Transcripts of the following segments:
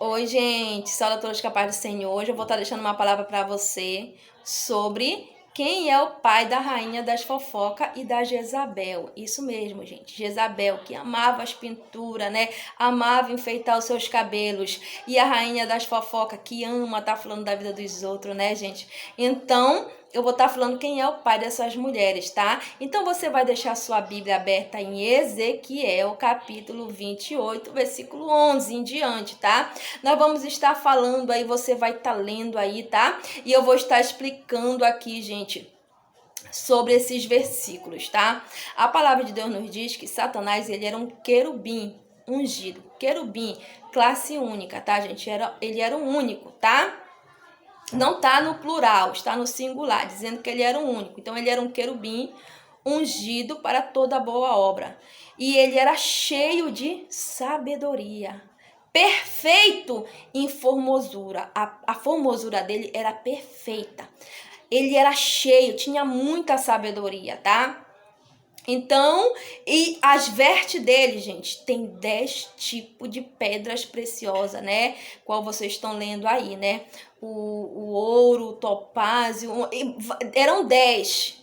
Oi, gente, salve a todos capazes do Senhor. Hoje eu vou estar deixando uma palavra para você sobre quem é o pai da rainha das fofocas e da Jezabel. Isso mesmo, gente. Jezabel, que amava as pinturas, né? Amava enfeitar os seus cabelos. E a rainha das fofocas, que ama estar falando da vida dos outros, né, gente? Então, eu vou estar falando quem é o pai dessas mulheres, tá? Então, você vai deixar sua Bíblia aberta em Ezequiel, capítulo 28, versículo 11 em diante, tá? Nós vamos estar falando aí, você vai estar lendo aí, tá? E eu vou estar explicando aqui, gente, sobre esses versículos, tá? A palavra de Deus nos diz que Satanás, ele era um querubim ungido. Querubim, classe única, tá, gente? Ele era um único, tá? Não tá no plural, está no singular, dizendo que ele era o único. Então, ele era um querubim ungido para toda boa obra. E ele era cheio de sabedoria, perfeito em formosura. A formosura dele era perfeita. Ele era cheio, tinha muita sabedoria, tá? Então, e as vestes dele, gente, tem 10 tipos de pedras preciosas, né? Qual vocês estão lendo aí, né? O ouro, o topázio, eram 10.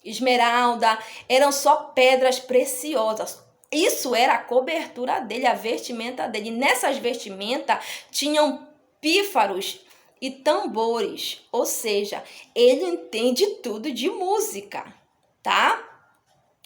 Esmeralda, eram só pedras preciosas. Isso era a cobertura dele, a vestimenta dele. E nessas vestimentas tinham pífaros e tambores. Ou seja, ele entende tudo de música, tá?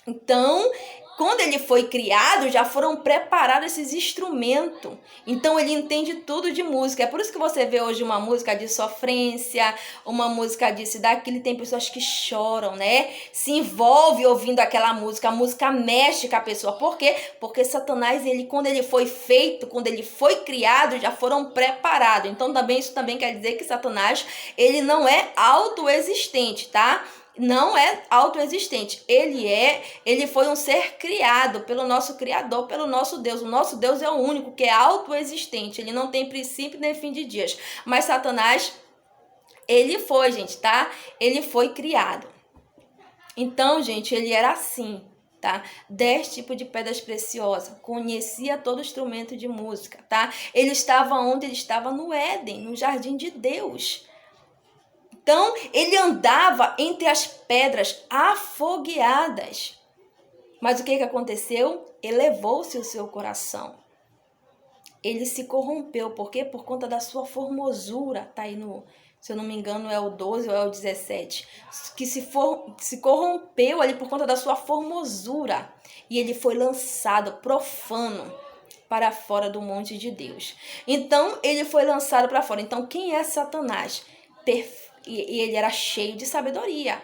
Então, quando ele foi criado, já foram preparados esses instrumentos. Então, ele entende tudo de música. É por isso que você vê hoje uma música de sofrência, uma música disso e daquilo. Tem pessoas que choram, né? Se envolve ouvindo aquela música. A música mexe com a pessoa. Por quê? Porque Satanás, ele, quando ele foi feito, quando ele foi criado, já foram preparados. Então, também isso também quer dizer que Satanás, ele não é autoexistente, tá? Não é autoexistente. Ele foi um ser criado pelo nosso Criador, pelo nosso Deus. O nosso Deus é o único que é autoexistente. Ele não tem princípio nem fim de dias. Mas Satanás, ele foi, gente, tá? Ele foi criado. Então, gente, ele era assim, tá? 10 tipos de pedras preciosas. Conhecia todo instrumento de música, tá? Ele estava onde? Ele estava no Éden, no jardim de Deus. Então, ele andava entre as pedras afogueadas. Mas o que aconteceu? Elevou-se o seu coração. Ele se corrompeu. Por quê? Por conta da sua formosura. Tá aí no, se eu não me engano, é o 12 ou é o 17. Que se corrompeu ali por conta da sua formosura. E ele foi lançado profano para fora do monte de Deus. Então, ele foi lançado para fora. Então, quem é Satanás? E ele era cheio de sabedoria,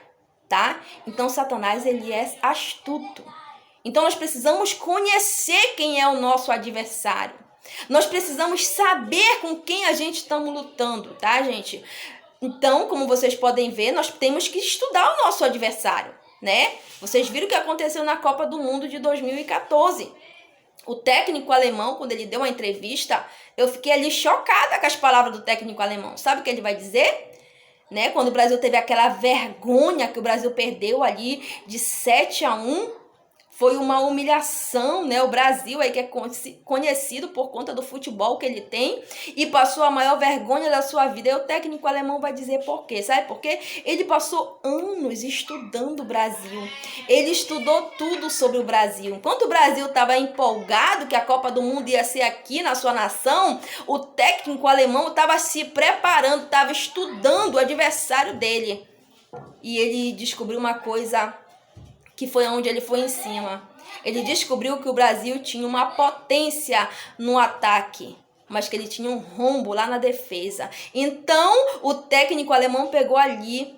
tá? Então, Satanás, ele é astuto. Então, nós precisamos conhecer quem é o nosso adversário. Nós precisamos saber com quem a gente está lutando, tá, gente? Então, como vocês podem ver, nós temos que estudar o nosso adversário, né? Vocês viram o que aconteceu na Copa do Mundo de 2014. O técnico alemão, quando ele deu uma entrevista, eu fiquei ali chocada com as palavras do técnico alemão. Sabe o que ele vai dizer? Né? Quando o Brasil teve aquela vergonha que o Brasil perdeu ali de 7-1, foi uma humilhação, né? O Brasil aí que é conhecido por conta do futebol que ele tem e passou a maior vergonha da sua vida. E o técnico alemão vai dizer por quê? Sabe por quê? Ele passou anos estudando o Brasil. Ele estudou tudo sobre o Brasil. Enquanto o Brasil estava empolgado que a Copa do Mundo ia ser aqui na sua nação, o técnico alemão estava se preparando, estava estudando o adversário dele. E ele descobriu uma coisa que foi onde ele foi em cima. Ele descobriu que o Brasil tinha uma potência no ataque, mas que ele tinha um rombo lá na defesa. Então, o técnico alemão pegou ali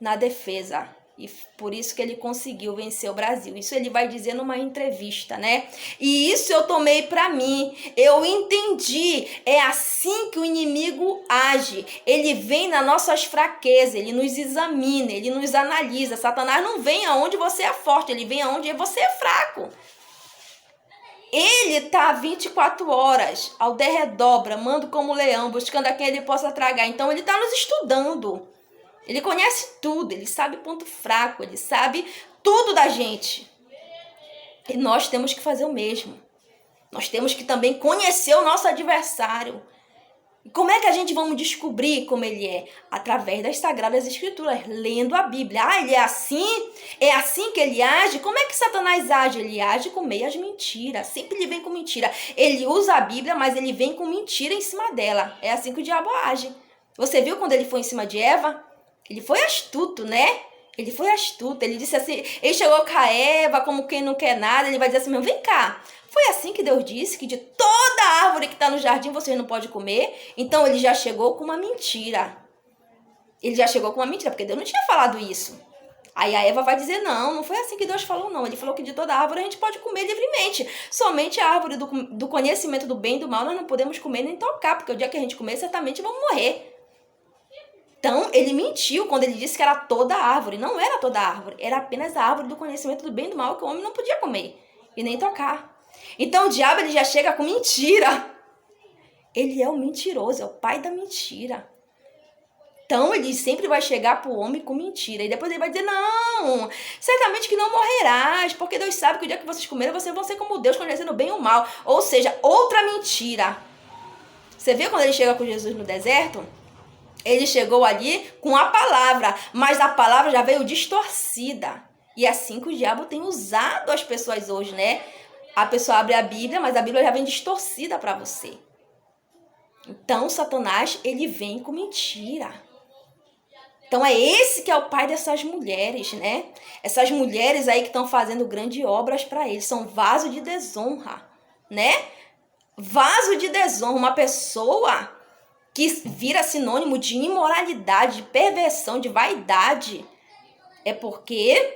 na defesa. E por isso que ele conseguiu vencer o Brasil. Isso ele vai dizer numa entrevista, né? E isso eu tomei para mim. Eu entendi. É assim que o inimigo age. Ele vem nas nossas fraquezas. Ele nos examina. Ele nos analisa. Satanás não vem aonde você é forte. Ele vem aonde você é fraco. Ele tá 24 horas ao derredor, bramando como leão, buscando a quem ele possa tragar. Então ele tá nos estudando. Ele conhece tudo, ele sabe ponto fraco, ele sabe tudo da gente. E nós temos que fazer o mesmo. Nós temos que também conhecer o nosso adversário. Como é que a gente vamos descobrir como ele é? Através das Sagradas Escrituras, lendo a Bíblia. Ah, ele é assim? É assim que ele age? Como é que Satanás age? Ele age com meias mentiras. Sempre ele vem com mentira. Ele usa a Bíblia, mas ele vem com mentira em cima dela. É assim que o diabo age. Você viu quando ele foi em cima de Eva? Ele foi astuto, né? Ele foi astuto. Ele disse assim, ele chegou com a Eva como quem não quer nada. Ele vai dizer assim, vem cá. Foi assim que Deus disse que de toda árvore que está no jardim vocês não podem comer. Então ele já chegou com uma mentira. Ele já chegou com uma mentira, porque Deus não tinha falado isso. Aí a Eva vai dizer, não foi assim que Deus falou, não. Ele falou que de toda árvore a gente pode comer livremente. Somente a árvore do conhecimento do bem e do mal nós não podemos comer nem tocar, porque o dia que a gente comer, certamente vamos morrer. Então, ele mentiu quando ele disse que era toda árvore. Não era toda árvore, era apenas a árvore do conhecimento do bem e do mal que o homem não podia comer e nem tocar. Então o diabo ele já chega com mentira. Ele é o mentiroso, é o pai da mentira. Então ele sempre vai chegar para o homem com mentira. E depois ele vai dizer, não, certamente que não morrerás, porque Deus sabe que o dia que vocês comerem, vocês vão ser como Deus, conhecendo o bem e o mal. Ou seja, outra mentira. Você viu quando ele chega com Jesus no deserto? Ele chegou ali com a palavra, mas a palavra já veio distorcida. E é assim que o diabo tem usado as pessoas hoje, né? A pessoa abre a Bíblia, mas a Bíblia já vem distorcida para você. Então, Satanás, ele vem com mentira. Então, é esse que é o pai dessas mulheres, né? Essas mulheres aí que estão fazendo grandes obras para ele. São vaso de desonra, né? Vaso de desonra. Uma pessoa que vira sinônimo de imoralidade, de perversão, de vaidade. É porque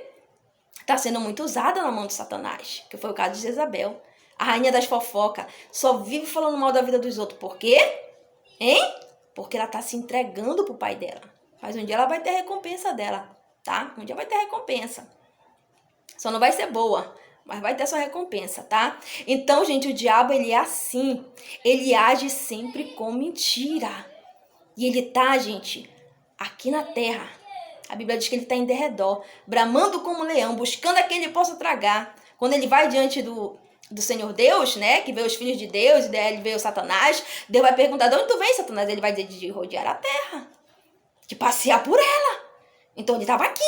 está sendo muito usada na mão de Satanás, que foi o caso de Jezabel. A rainha das fofocas só vive falando mal da vida dos outros. Por quê? Hein? Porque ela está se entregando pro pai dela. Mas um dia ela vai ter a recompensa dela, tá? Um dia vai ter a recompensa. Só não vai ser boa, mas vai ter sua recompensa, tá? Então, gente, o diabo, ele é assim. Ele age sempre com mentira. E ele tá, gente, aqui na terra. A Bíblia diz que ele está em derredor, bramando como leão, buscando a quem ele possa tragar. Quando ele vai diante do Senhor Deus, né, que vê os filhos de Deus, e daí ele vê o Satanás, Deus vai perguntar, de onde tu vem, Satanás? Ele vai dizer, de rodear a terra, de passear por ela. Então ele estava aqui,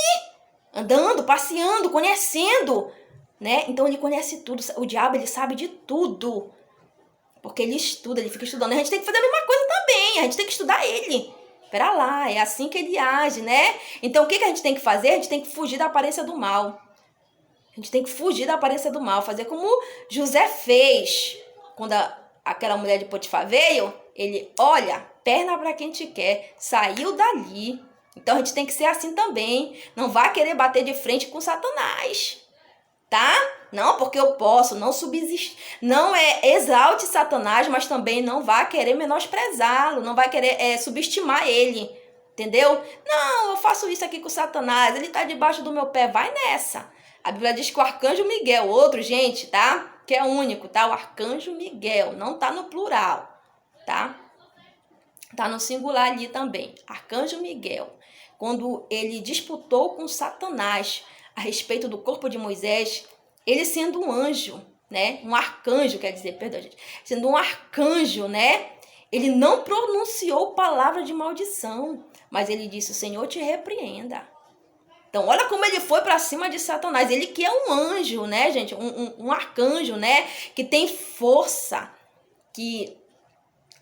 andando, passeando, conhecendo, né? Então ele conhece tudo. O diabo, ele sabe de tudo, porque ele estuda, ele fica estudando. A gente tem que fazer a mesma coisa também, a gente tem que estudar ele. Pera lá, é assim que ele age, né? Então, o que a gente tem que fazer? A gente tem que fugir da aparência do mal. A gente tem que fugir da aparência do mal. Fazer como José fez. Quando aquela mulher de Potifar veio, ele, olha, perna para quem te quer. Saiu dali. Então, a gente tem que ser assim também. Não vai querer bater de frente com Satanás. Tá? Não, porque eu posso, não subsistir, não exalte Satanás, mas também não vai querer menosprezá-lo, não vai querer subestimar ele, entendeu? Não, eu faço isso aqui com Satanás, ele tá debaixo do meu pé, vai nessa. A Bíblia diz que o arcanjo Miguel, outro, gente, tá? Que é único, tá? O arcanjo Miguel, não tá no plural, tá? Tá no singular ali também, arcanjo Miguel. Quando ele disputou com Satanás a respeito do corpo de Moisés, ele sendo um anjo, né? Um arcanjo, quer dizer, perdão, gente. Sendo um arcanjo, né? Ele não pronunciou palavra de maldição, mas ele disse, o Senhor te repreenda. Então, olha como ele foi para cima de Satanás. Ele que é um anjo, né, gente? Um arcanjo, né? Que tem força, que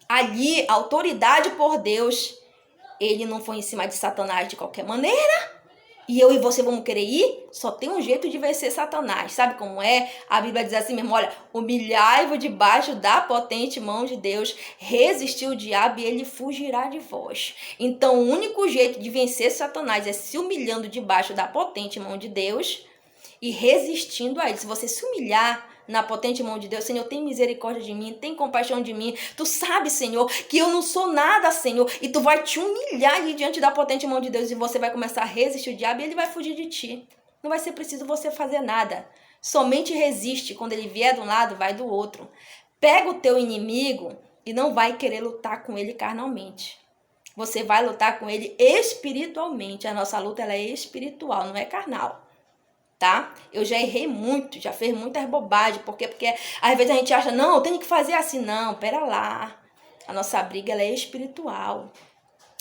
ali, autoridade por Deus, ele não foi em cima de Satanás de qualquer maneira. E eu e você vamos querer ir? Só tem um jeito de vencer Satanás. Sabe como é? A Bíblia diz assim mesmo, olha, humilhai-vos debaixo da potente mão de Deus, resistir o diabo e ele fugirá de vós. Então, o único jeito de vencer Satanás é se humilhando debaixo da potente mão de Deus e resistindo a ele. Se você se humilhar na potente mão de Deus, Senhor, tem misericórdia de mim, tem compaixão de mim. Tu sabe, Senhor, que eu não sou nada, Senhor. E tu vai te humilhar ali diante da potente mão de Deus e você vai começar a resistir o diabo e ele vai fugir de ti. Não vai ser preciso você fazer nada. Somente resiste. Quando ele vier de um lado, vai do outro. Pega o teu inimigo e não vai querer lutar com ele carnalmente. Você vai lutar com ele espiritualmente. A nossa luta ela é espiritual, não é carnal. Tá? Eu já errei muito, já fiz muitas bobagens. Por quê? Porque às vezes a gente acha, não, eu tenho que fazer assim. Não, pera lá. A nossa briga, ela é espiritual.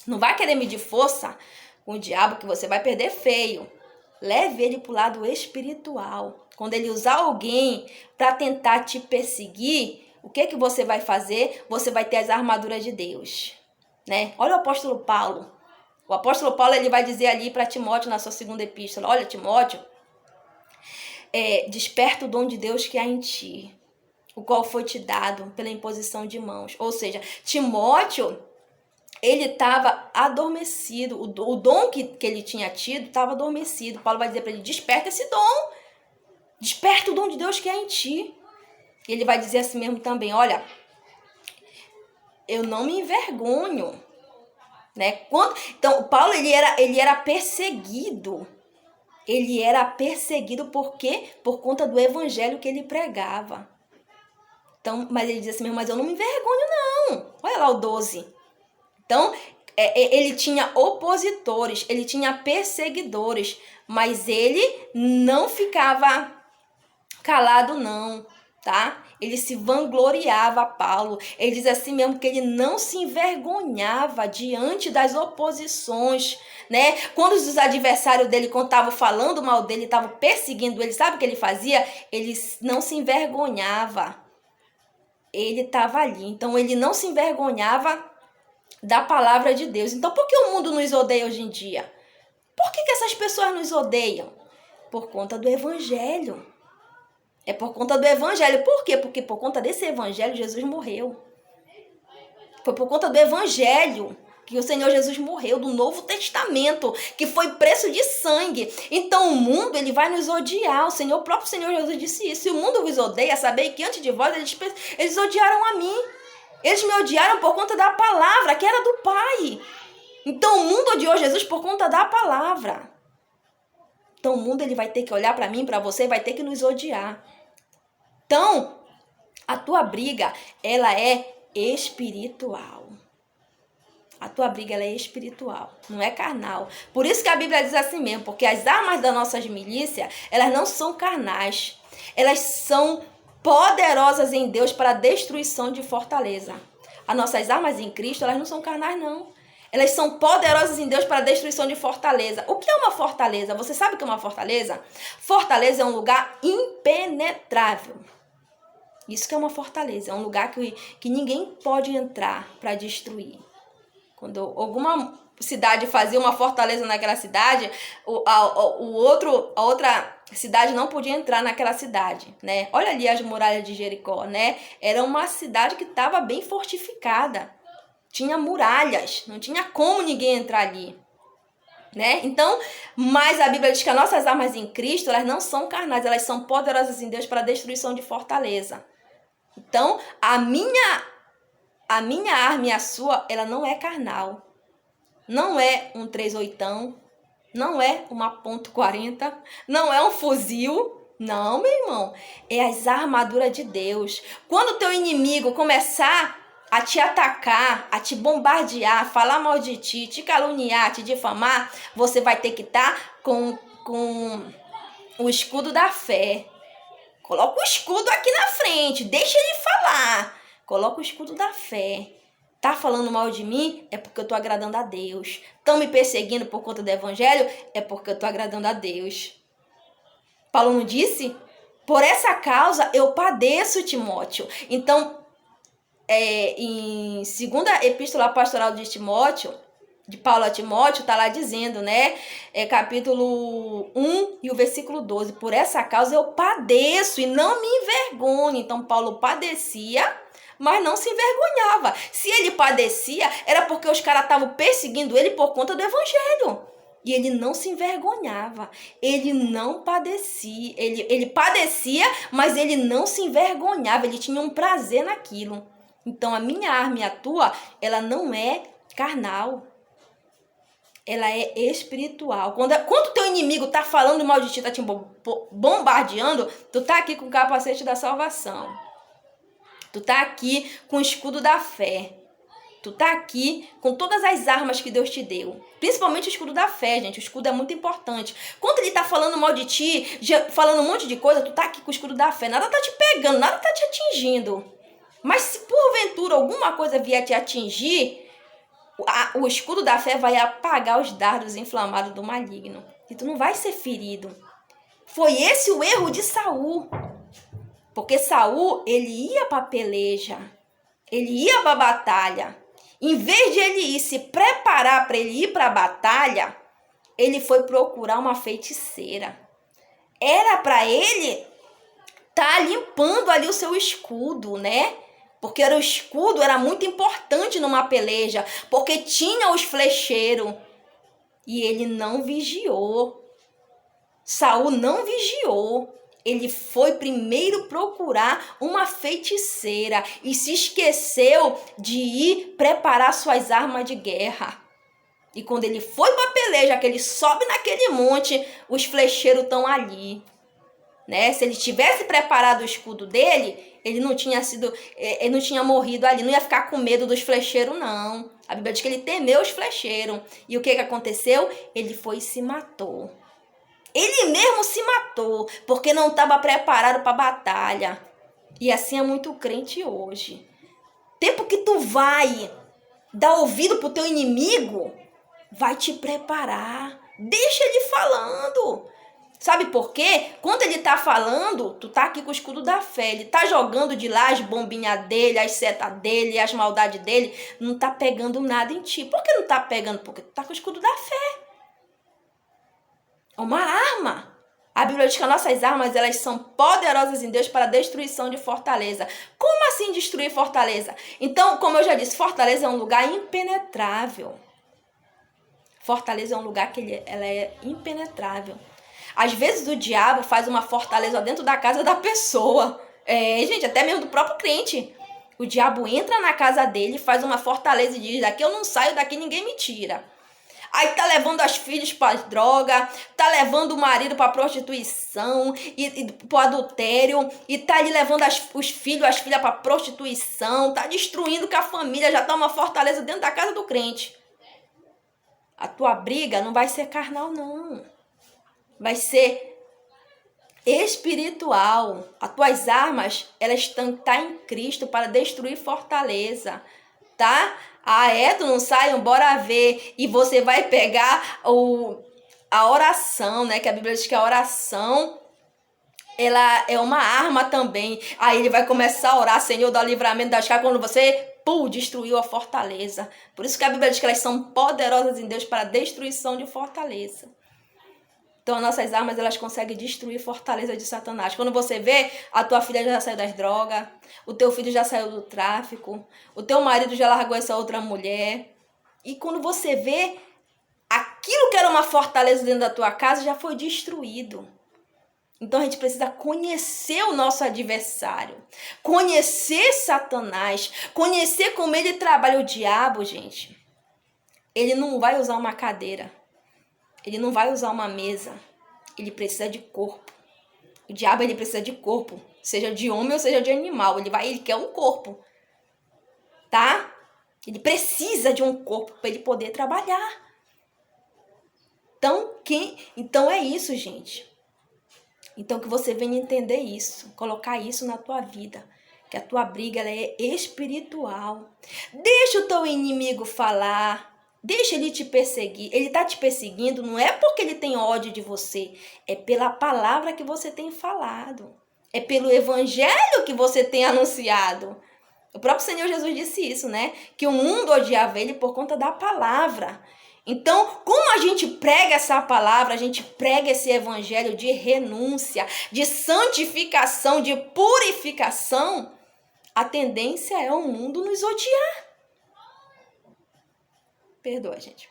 Não vai querer medir força com o diabo que você vai perder feio. Leve ele para o lado espiritual. Quando ele usar alguém para tentar te perseguir, o que você vai fazer? Você vai ter as armaduras de Deus, né? Olha o apóstolo Paulo. O apóstolo Paulo, ele vai dizer ali para Timóteo na sua segunda epístola: olha, Timóteo, desperta o dom de Deus que há em ti, o qual foi te dado pela imposição de mãos. Ou seja, Timóteo, ele estava adormecido. O dom que ele tinha tido estava adormecido. Paulo vai dizer para ele: desperta esse dom. Desperta o dom de Deus que há em ti. Ele vai dizer assim mesmo também: olha, eu não me envergonho, né? Então, Paulo, ele era perseguido. Ele era perseguido por quê? Por conta do evangelho que ele pregava. Então, mas ele diz assim mesmo: mas eu não me envergonho não. Olha lá o 12. Então, ele tinha opositores, ele tinha perseguidores, mas ele não ficava calado não, tá? Ele se vangloriava, Paulo. Ele diz assim mesmo que ele não se envergonhava diante das oposições, né? Quando os adversários dele, quando estavam falando mal dele, estavam perseguindo ele, sabe o que ele fazia? Ele não se envergonhava. Ele estava ali. Então, ele não se envergonhava da palavra de Deus. Então, por que o mundo nos odeia hoje em dia? Por que essas pessoas nos odeiam? Por conta do evangelho. É por conta do evangelho. Por quê? Porque por conta desse evangelho, Jesus morreu. Foi por conta do evangelho que o Senhor Jesus morreu, do Novo Testamento, que foi preço de sangue. Então o mundo, ele vai nos odiar. O próprio Senhor Jesus disse isso: se o mundo vos odeia, sabei que antes de vós eles odiaram a mim. Eles me odiaram por conta da palavra, que era do Pai. Então o mundo odiou Jesus por conta da palavra. Então o mundo, ele vai ter que olhar para mim, para você, vai ter que nos odiar. Então, a tua briga, ela é espiritual. A tua briga, ela é espiritual, não é carnal. Por isso que a Bíblia diz assim mesmo: porque as armas das nossas milícias, elas não são carnais. Elas são poderosas em Deus para a destruição de fortaleza. As nossas armas em Cristo, elas não são carnais, não. Elas são poderosas em Deus para a destruição de fortaleza. O que é uma fortaleza? Você sabe o que é uma fortaleza? Fortaleza é um lugar impenetrável. Isso que é uma fortaleza. É um lugar que ninguém pode entrar para destruir. Quando alguma cidade fazia uma fortaleza naquela cidade, a outra cidade não podia entrar naquela cidade, né? Olha ali as muralhas de Jericó, né? Era uma cidade que estava bem fortificada. Tinha muralhas, não tinha como ninguém entrar ali, né? Então, mas a Bíblia diz que as nossas armas em Cristo, elas não são carnais, elas são poderosas em Deus para a destruição de fortaleza. Então, a minha arma e a sua, ela não é carnal. Não é um 38, não é uma .40, não é um fuzil. Não, meu irmão. É as armaduras de Deus. Quando o teu inimigo começar a te atacar, a te bombardear, falar mal de ti, te caluniar, te difamar, você vai ter que estar com o escudo da fé. Coloca o escudo aqui na frente, deixa ele falar. Coloca o escudo da fé. Tá falando mal de mim? É porque eu tô agradando a Deus. Estão me perseguindo por conta do evangelho? É porque eu tô agradando a Deus. Paulo não disse? Por essa causa eu padeço, Timóteo. Então, em segunda epístola pastoral de Timóteo, de Paulo a Timóteo, tá lá dizendo, né? Capítulo 1 e o versículo 12. Por essa causa eu padeço e não me envergonho. Então, Paulo padecia, mas não se envergonhava. Se ele padecia, era porque os caras estavam perseguindo ele por conta do evangelho. E ele não se envergonhava. Ele não padecia. Ele padecia, mas ele não se envergonhava. Ele tinha um prazer naquilo. Então, a minha arma e a tua, ela não é carnal. Ela é espiritual. Quando o teu inimigo tá falando mal de ti, tá te bombardeando, tu tá aqui com o capacete da salvação. Tu tá aqui com o escudo da fé. Tu tá aqui com todas as armas que Deus te deu. Principalmente o escudo da fé, gente. O escudo é muito importante. Quando ele tá falando mal de ti, falando um monte de coisa, tu tá aqui com o escudo da fé. Nada tá te pegando, nada tá te atingindo. Mas se porventura alguma coisa vier te atingir, o escudo da fé vai apagar os dardos inflamados do maligno. E tu não vai ser ferido. Foi esse o erro de Saul. Porque Saul, ele ia para a peleja. Ele ia para a batalha. Em vez de ele ir se preparar para ele ir para a batalha, ele foi procurar uma feiticeira. Era para ele tá limpando ali o seu escudo, né? Porque o escudo era muito importante numa peleja, porque tinha os flecheiros. E ele não vigiou. Saul não vigiou. Ele foi primeiro procurar uma feiticeira e se esqueceu de ir preparar suas armas de guerra. E quando ele foi para a peleja, que ele sobe naquele monte, os flecheiros estão ali. Né? Se ele tivesse preparado o escudo dele, ele não tinha morrido ali, não ia ficar com medo dos flecheiros, não. A Bíblia diz que ele temeu os flecheiros. E o que aconteceu? Ele foi e se matou. Ele mesmo se matou, porque não estava preparado para a batalha. E assim é muito crente hoje. Tempo que tu vai dar ouvido pro teu inimigo, vai te preparar. Deixa ele falando. Sabe por quê? Quando ele tá falando, tu tá aqui com o escudo da fé. Ele tá jogando de lá as bombinhas dele, as setas dele, as maldades dele. Não tá pegando nada em ti. Por que não tá pegando? Porque tu tá com o escudo da fé. É uma arma. A Bíblia diz que as nossas armas, elas são poderosas em Deus para a destruição de fortaleza. Como assim destruir fortaleza? Então, como eu já disse, fortaleza é um lugar impenetrável. Fortaleza é um lugar que ela é impenetrável. Às vezes o diabo faz uma fortaleza dentro da casa da pessoa. Gente, até mesmo do próprio crente. O diabo entra na casa dele, faz uma fortaleza e diz: daqui eu não saio, daqui ninguém me tira. Aí tá levando as filhas para droga, tá levando o marido para prostituição e pro adultério, e tá ali levando os filhos, as filhas para prostituição, tá destruindo que a família já tá uma fortaleza dentro da casa do crente. A tua briga não vai ser carnal, não. Vai ser espiritual. As tuas armas, elas estão em Cristo para destruir fortaleza, tá? Tu não sai, bora ver. E você vai pegar a oração, né? Que a Bíblia diz que a oração, ela é uma arma também. Aí ele vai começar a orar: Senhor, dá o livramento das caras, quando você, destruiu a fortaleza. Por isso que a Bíblia diz que elas são poderosas em Deus para a destruição de fortaleza. Então, as nossas armas, elas conseguem destruir fortaleza de Satanás. Quando você vê, a tua filha já saiu das drogas, o teu filho já saiu do tráfico, o teu marido já largou essa outra mulher. E quando você vê, aquilo que era uma fortaleza dentro da tua casa já foi destruído. Então, a gente precisa conhecer o nosso adversário, conhecer Satanás, conhecer como ele trabalha. O diabo, gente, ele não vai usar uma cadeira. Ele não vai usar uma mesa. Ele precisa de corpo. O diabo, ele precisa de corpo. Seja de homem ou seja de animal. Ele quer um corpo. Tá? Ele precisa de um corpo para ele poder trabalhar. Então é isso, gente. Então que você venha entender isso. Colocar isso na tua vida. Que a tua briga, ela é espiritual. Deixa o teu inimigo falar. Deixa ele te perseguir. Ele está te perseguindo não é porque ele tem ódio de você. É pela palavra que você tem falado. É pelo evangelho que você tem anunciado. O próprio Senhor Jesus disse isso, né? Que o mundo odiava ele por conta da palavra. Então, como a gente prega essa palavra, a gente prega esse evangelho de renúncia, de santificação, de purificação, a tendência é o mundo nos odiar. Perdoa, gente.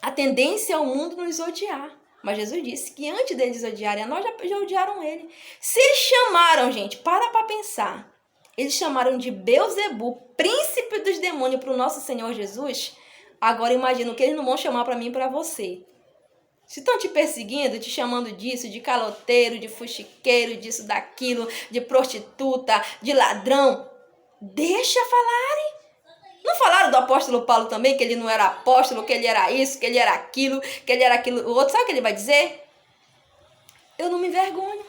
A tendência é o mundo nos odiar. Mas Jesus disse que antes deles odiarem a nós, já odiaram ele. Se eles chamaram, gente, para pensar. Eles chamaram de Beelzebu, príncipe dos demônios, para o nosso Senhor Jesus. Agora imagina o que eles não vão chamar para mim e para você. Se estão te perseguindo, te chamando disso, de caloteiro, de fuxiqueiro, disso, daquilo, de prostituta, de ladrão, deixa falarem. Não falaram do apóstolo Paulo também, que ele não era apóstolo, que ele era isso, que ele era aquilo, que ele era aquilo. O outro, sabe o que ele vai dizer? Eu não me envergonho.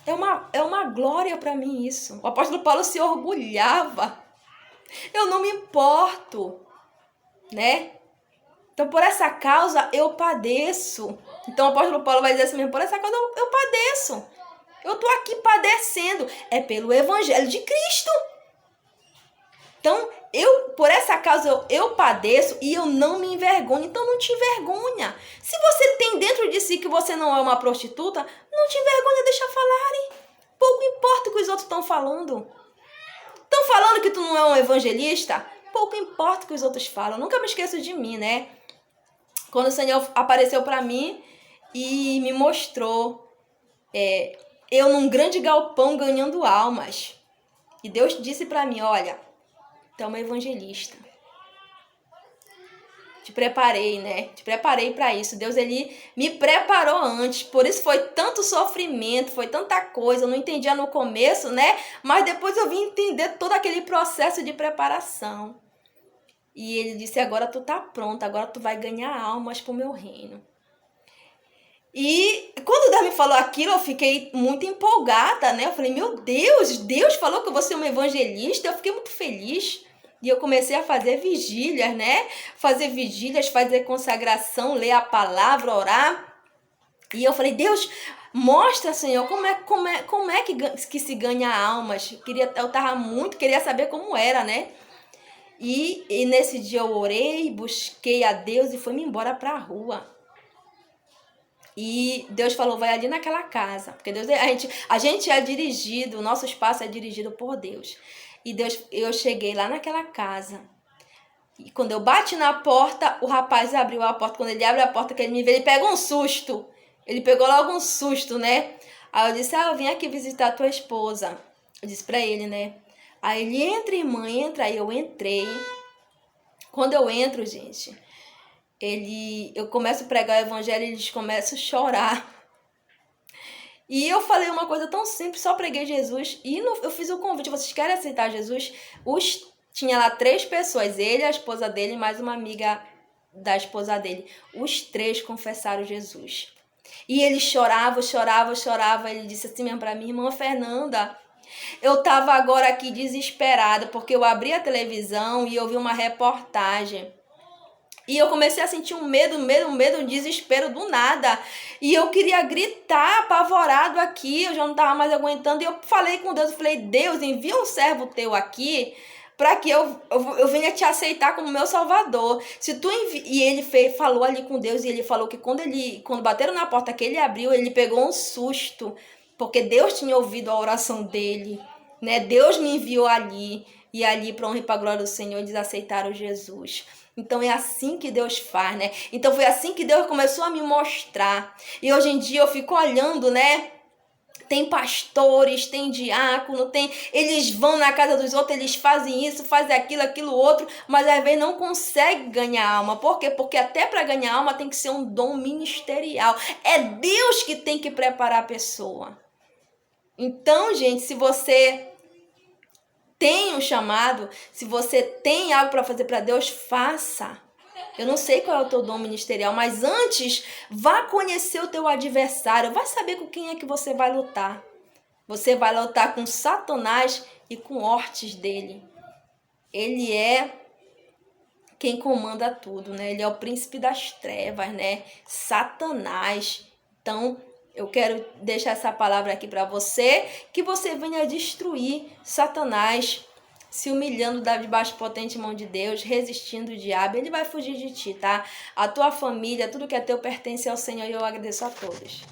É uma glória para mim isso. O apóstolo Paulo se orgulhava. Eu não me importo, né? Então, por essa causa, eu padeço. Então, o apóstolo Paulo vai dizer assim mesmo, por essa causa, eu padeço. Eu estou aqui padecendo. É pelo evangelho de Cristo. Então, por essa causa, eu padeço e eu não me envergonho. Então, não te envergonha. Se você tem dentro de si que você não é uma prostituta, não te envergonha, deixa falarem. Pouco importa o que os outros estão falando. Estão falando que tu não é um evangelista? Pouco importa o que os outros falam. Eu nunca me esqueço de mim, né? Quando o Senhor apareceu para mim e me mostrou eu num grande galpão ganhando almas. E Deus disse para mim, olha, tu é uma evangelista. Te preparei, né? Te preparei para isso. Deus, ele me preparou antes. Por isso foi tanto sofrimento, foi tanta coisa. Eu não entendia no começo, né? Mas depois eu vim entender todo aquele processo de preparação. E ele disse, agora tu tá pronta, agora tu vai ganhar almas pro meu reino. E quando Deus me falou aquilo, eu fiquei muito empolgada, né? Eu falei, meu Deus, Deus falou que eu vou ser uma evangelista. Eu fiquei muito feliz. E eu comecei a fazer vigílias, né? Fazer vigílias, fazer consagração, ler a palavra, orar. E eu falei, Deus, mostra, Senhor, como é que se ganha almas. Eu tava muito, queria saber como era, né? E nesse dia eu orei, busquei a Deus e fui-me embora para a rua. E Deus falou, vai ali naquela casa. Porque Deus, a gente é dirigido, o nosso espaço é dirigido por Deus. E eu cheguei lá naquela casa. E quando eu bati na porta, o rapaz abriu a porta. Quando ele abre a porta, que ele me vê, ele pegou um susto. Ele pegou logo um susto, né? Aí eu disse, eu vim aqui visitar a tua esposa. Eu disse pra ele, né? Aí ele, entra, irmã, entra. Aí eu entrei. Quando eu entro, gente, eu começo a pregar o evangelho e eles começam a chorar. E eu falei uma coisa tão simples, só preguei Jesus. E eu fiz o convite, vocês querem aceitar Jesus? Tinha lá 3 pessoas, ele, a esposa dele e mais uma amiga da esposa dele. Os 3 confessaram Jesus. E ele chorava. Ele disse assim mesmo pra mim, irmã Fernanda, eu tava agora aqui desesperada, porque eu abri a televisão e eu vi uma reportagem. E eu comecei a sentir um medo, um desespero do nada. E eu queria gritar, apavorado aqui, eu já não tava mais aguentando. E eu falei com Deus, eu falei, Deus, envia um servo teu aqui para que eu venha te aceitar como meu salvador. E ele falou ali com Deus, e ele falou que quando bateram na porta que ele abriu, ele pegou um susto, porque Deus tinha ouvido a oração dele, né? Deus me enviou ali, e ali, para honra e para glória do Senhor, eles aceitaram Jesus. Então é assim que Deus faz, né? Então foi assim que Deus começou a me mostrar. E hoje em dia eu fico olhando, né? Tem pastores, tem diácono, eles vão na casa dos outros, eles fazem isso, fazem aquilo outro, mas às vezes não consegue ganhar alma. Por quê? Porque até para ganhar alma tem que ser um dom ministerial. É Deus que tem que preparar a pessoa. Então, gente, se você tem um chamado, se você tem algo para fazer para Deus, faça. Eu não sei qual é o teu dom ministerial, mas antes, vá conhecer o teu adversário, vai saber com quem é que você vai lutar. Você vai lutar com Satanás e com hortes dele. Ele é quem comanda tudo, né? Ele é o príncipe das trevas, né? Satanás. Então, eu quero deixar essa palavra aqui para você, que você venha destruir Satanás, se humilhando debaixo da potente mão de Deus, resistindo o diabo, ele vai fugir de ti, tá? A tua família, tudo que é teu pertence ao Senhor, e eu agradeço a todos.